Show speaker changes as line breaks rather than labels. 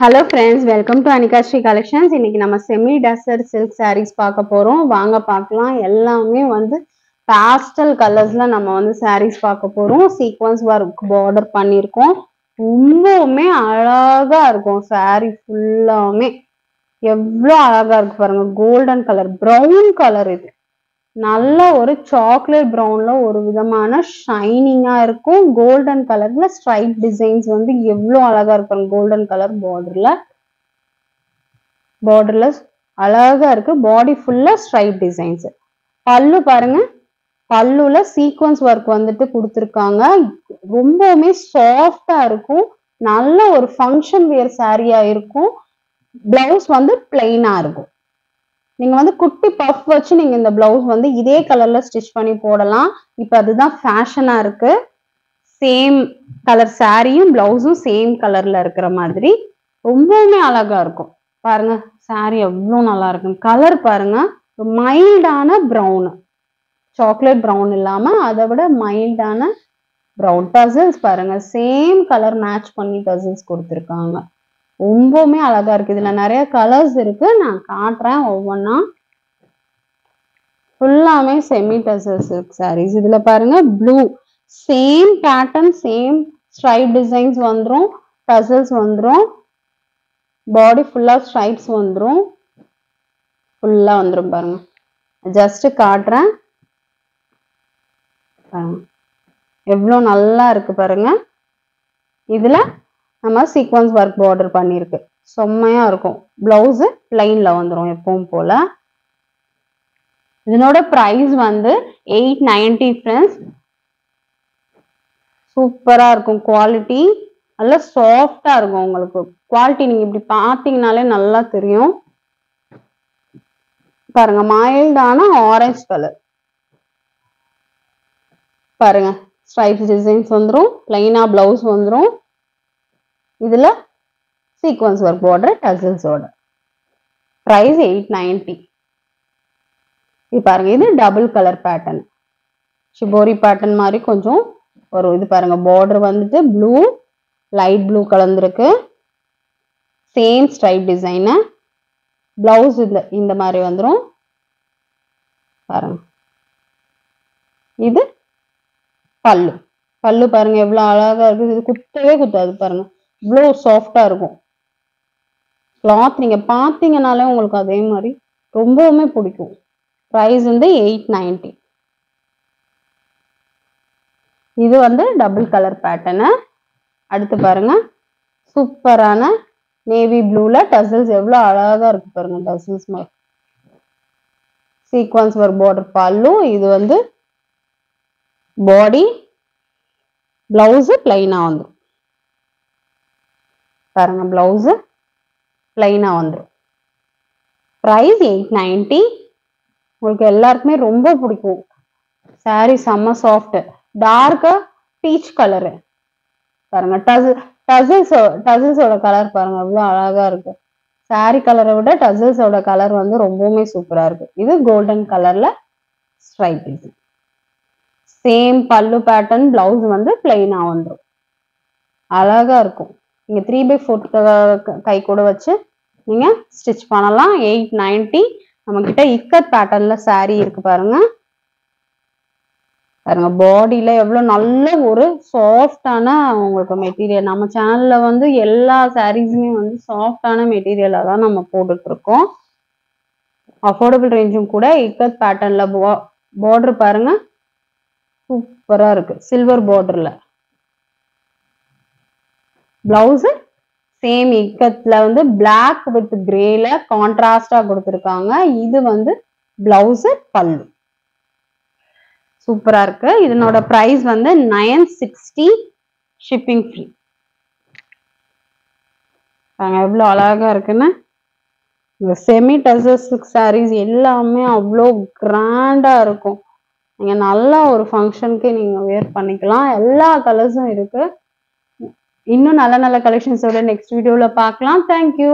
Hello friends, welcome to Anika Sri Collections. இன்னைக்கு நம்ம semi desert silk sarees பார்க்க போறோம். வாங்க பார்க்கலாம். எல்லாமே வந்து pastel கலர்ஸ்ல நம்ம வந்து sarees பார்க்க போறோம். சீக்வென்ஸ் work border பண்ணிருக்கோம். ரொம்பவுமே அழகா இருக்கும் saree ஃபுல்லாமே. எவ்வளவு அழகா இருக்கு பாருங்க. கோல்டன் கலர், brown கலர் இது. நல்ல ஒரு சாக்லேட் ப்ரௌன்ல ஒரு விதமான ஷைனிங்கா இருக்கும். கோல்டன் கலர்ல ஸ்ட்ரைப் டிசைன்ஸ் வந்து எவ்வளவு அழகா இருக்கும். கோல்டன் கலர் பார்டர்ல அழகா இருக்கு. பாடி ஃபுல்லா ஸ்ட்ரைப் டிசைன்ஸ். பல்லு பாருங்க, பல்லுல சீக்வன்ஸ் ஒர்க் வந்துட்டு கொடுத்துருக்காங்க. ரொம்பவுமே சாஃப்டா இருக்கும். நல்ல ஒரு ஃபங்க்ஷன் வியர் சாரியா இருக்கும். பிளவுஸ் வந்து பிளைனா இருக்கும். நீங்க வந்து குட்டி பஃப் வச்சு நீங்க இந்த பிளவுஸ் வந்து இதே கலர்ல ஸ்டிச் பண்ணி போடலாம். இப்ப அதுதான் ஃபேஷனா இருக்கு. சேம் கலர் சாரியும் பிளவுஸும் சேம் கலர்ல இருக்கிற மாதிரி ரொம்பவுமே அழகா இருக்கும். பாருங்க சாரி எவ்வளவு நல்லா இருக்கும். கலர் பாருங்க, மைல்டான ப்ரௌன், சாக்லேட் ப்ரௌன் இல்லாம அதை விட மைல்டான ப்ரௌன். டசல்ஸ் பாருங்க, சேம் கலர் மேட்ச் பண்ணி டசல்ஸ் கொடுத்துருக்காங்க. ரொம்பவுமே அழகா இருக்கு. இதுல நிறைய கலர்ஸ் இருக்கு, நான் காட்டுறேன் ஒவ்வொன்னா. ஃபுல்லாமே செமி டசல் சில்க் சாரீஸ். இதுல பாருங்க blue, same pattern, same stripe designs வந்துரும், டசல்ஸ் வந்துரும், பாடி ஃபுல்லா ஸ்ட்ரைப்ஸ் வந்துரும், ஃபுல்லா வந்துரும். பாருங்க ஜஸ்ட் காட்டுறேன். எவ்வளவு நல்லா இருக்கு பாருங்க. இதுல நம்ம சீக்வன்ஸ் ஒர்க் பார்டர் பண்ணிருக்கு, செம்மையா இருக்கும். பிளவுஸ் பிளைன்ல வந்துரும் எப்பவும் போல. இதனோட பிரைஸ் வந்து 890 ஃப்ரெண்ட்ஸ். சூப்பரா இருக்கும். குவாலிட்டி நல்லா சாஃப்டா இருக்கும். உங்களுக்கு குவாலிட்டி நீங்க இப்படி பாத்தீங்கன்னாலே நல்லா தெரியும். பாருங்க மைல்டான ஆரஞ்சு கலர். பாருங்க ஸ்ட்ரைப் டிசைன்ஸ் வந்துரும், பிளைனா பிளவுஸ் வந்துரும். இதுல சீக்வன்ஸ் ஒர்க் பார்டர் டசல்ஸோட. பிரைஸ் 890. இது பாருங்க, இது double colour pattern, shibori pattern மாதிரி கொஞ்சம் ஒரு இது. பாருங்க பார்டர் வந்துட்டு ப்ளூ, லைட் ப்ளூ கலந்துருக்கு. Same stripe design. பிளவுஸ் இந்த மாதிரி வந்துரும். பாருங்க இது பல்லு. பல்லு பாருங்க எவ்வளவு அழகா இருக்கு. இது குத்தவே குத்தாது. பாருங்க இவ்வளவு சாஃப்டா இருக்கும். கிளாத் நீங்க பாத்தீங்கன்னாலே உங்களுக்கு அதே மாதிரி ரொம்பவுமே பிடிக்கும். பிரைஸ் வந்து 890. இது வந்து டபுள் கலர் பேட்டர்னு. அடுத்து பாருங்க சூப்பரான நேவி ப்ளூல டசல்ஸ் எவ்வளவு அழகா இருக்கு பாருங்க. டசல்ஸ் சீக்வன்ஸ் ஒர்க் பார்டர் பல்லு. இது வந்து பாடி, பிளவுஸ் பிளைனா வந்துடும். பாருங்க பிளவுஸ் பிளைனா வந்துடும். பிரைஸ் 890. உங்களுக்கு எல்லாருக்குமே ரொம்ப பிடிக்கும். சாரி செம்ம சாஃப்ட், டார்க் பீச் கலரு. பாருங்க டசல்ஸோட கலர் பாருங்க எவ்வளவு அழகா இருக்கு. சாரி கலரை விட டசல்ஸோட கலர் வந்து ரொம்பவுமே சூப்பரா இருக்கு. இது கோல்டன் கலர்ல ஸ்ட்ரைப் டிசைன். சேம் பல்லு பேட்டர்ன், பிளவுஸ் வந்து பிளைனா வந்துடும். அழகா இருக்கும். நீங்க 3/4 கை கூட வச்சு நீங்க ஸ்டிச் பண்ணலாம். 890. நம்ம கிட்ட இக்கட் பேட்டர்ன்ல சாரி இருக்கு பாருங்க. பாருங்க பாடியில எவ்வளவு நல்ல ஒரு சாஃப்டான உங்களுக்கு மெட்டீரியல். நம்ம சேனல்ல வந்து எல்லா சாரீஸுமே வந்து சாஃப்டான மெட்டீரியலா தான் நம்ம போட்டுட்டு இருக்கோம். அஃபோர்டபுள் ரேஞ்சும் கூட. இக்கட் பேட்டர்ன்ல பார்டர் பாருங்க சூப்பரா இருக்கு, சில்வர் பார்டர்ல. பிளவுஸ் சேம் இக்கட்ல வந்து பிளாக் வித் கிரேல கான்ட்ராஸ்டா கொடுத்துருக்காங்க. இது வந்து பிளவுஸ் பல்லு. சூப்பரா இருக்கு. இதனோட பிரைஸ் வந்து 960, ஷிப்பிங் ஃப்ரீ. எவ்வளவு அழகா இருக்குன்னு. இந்த செமி டசல் சில்க் சாரீஸ் எல்லாமே அவ்வளோ கிராண்டா இருக்கும். நீங்க நல்ல ஒரு ஃபங்க்ஷனுக்கு நீங்க வேர் பண்ணிக்கலாம். எல்லா கலர்ஸும் இருக்கு. இன்னும் நல்ல நல்ல கலெக்ஷன்ஸோட நெக்ஸ்ட் வீடியோல பார்க்கலாம். தேங்க்யூ.